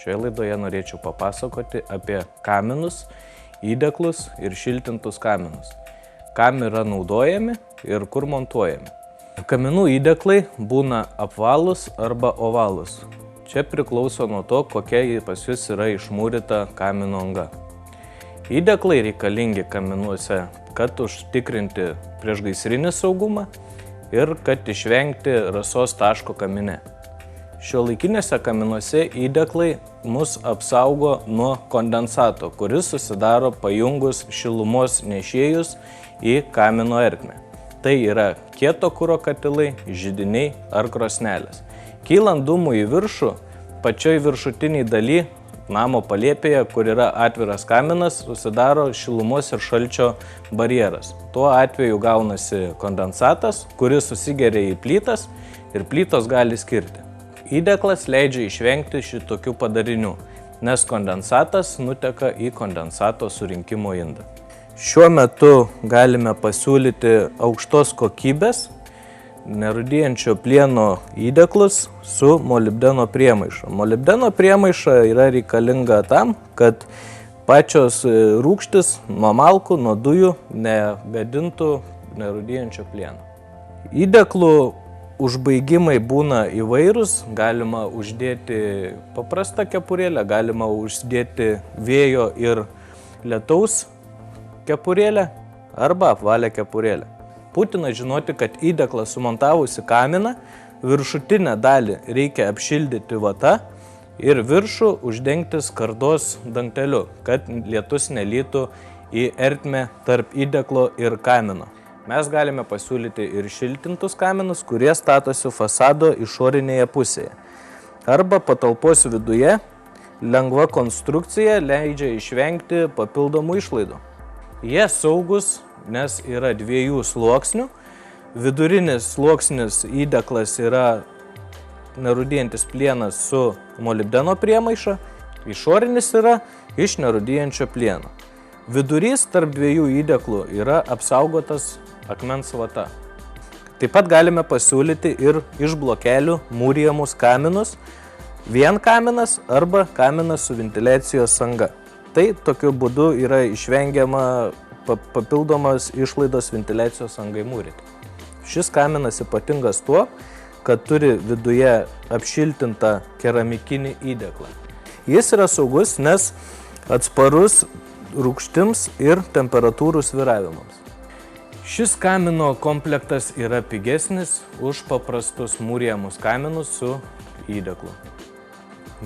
Šioje laidoje norėčiau papasakoti apie kaminus, įdėklus ir šiltintus kaminus. Kam yra naudojami ir kur montuojami. Kaminų įdėklai būna apvalūs arba ovalūs. Čia priklauso nuo to, kokia pas jūs yra išmūryta kamino anga. Įdėklai reikalingi kaminuose, kad užtikrinti priešgaisrinį saugumą ir kad išvengti rasos taško kamine. Šiuolaikinėse kaminuose įdėklai mus apsaugo nuo kondensato, kuris susidaro pajungus šilumos nešėjus į kamino ertmę. Tai yra kieto kuro katilai, židiniai ar krosnelės. Kylant dūmų į viršų, pačioj viršutiniai daly namo palėpėje, kur yra atviras kaminas, susidaro šilumos ir šalčio barjeras. Tuo atveju gaunasi kondensatas, kuris susigeria į plytas ir plytos gali skirti. Įdėklas leidžia išvengti šitokių padarinių, nes kondensatas nuteka į kondensato surinkimo indą. Šiuo metu galime pasiūlyti aukštos kokybės nerūdijančio plieno įdėklus su molibdeno priemaiša. Molibdeno priemaiša yra reikalinga tam, kad pačios rūgštis nuo malkų, nuo dujų negadintų nerūdijančio plieno. Įdėklų užbaigimai būna įvairūs, galima uždėti paprastą kepurėlę, galima uždėti vėjo ir lietaus kepurėlę arba apvalę kepurėlę. Būtina žinoti, kad įdėklą sumontavus į kaminą, viršutinę dalį reikia apšildyti vata ir viršų uždengti skardos dangteliu, kad lietus nelytų į ertmę tarp įdėklo ir kamino. Mes galime pasiūlyti ir šiltintus kaminus, kurie statosi fasado išorinėje pusėje. Arba patalpos viduje lengva konstrukcija leidžia išvengti papildomų išlaidų. Jie saugus, nes yra 2 sluoksnių. Vidurinis sluoksnis įdėklas yra nerūdijantis plienas su molibdeno priemaiša, išorinis yra iš nerūdijančio plieno. Vidurys tarp 2 įdėklų yra apsaugotas akmens vata. Taip pat galime pasiūlyti ir iš blokelių mūrijamus kaminus, vien kaminas arba kaminas su ventiliacijos anga. Tai tokiu būdu yra išvengiama papildomas išlaidos ventiliacijos angai mūryti. Šis kaminas ypatingas tuo, kad turi viduje apšiltintą keramikinį įdėklą. Jis yra saugus, nes atsparus rūgštims ir temperatūrų svyravimams. Šis kamino komplektas yra pigesnis už paprastus mūrijamus kaminus su įdėklu.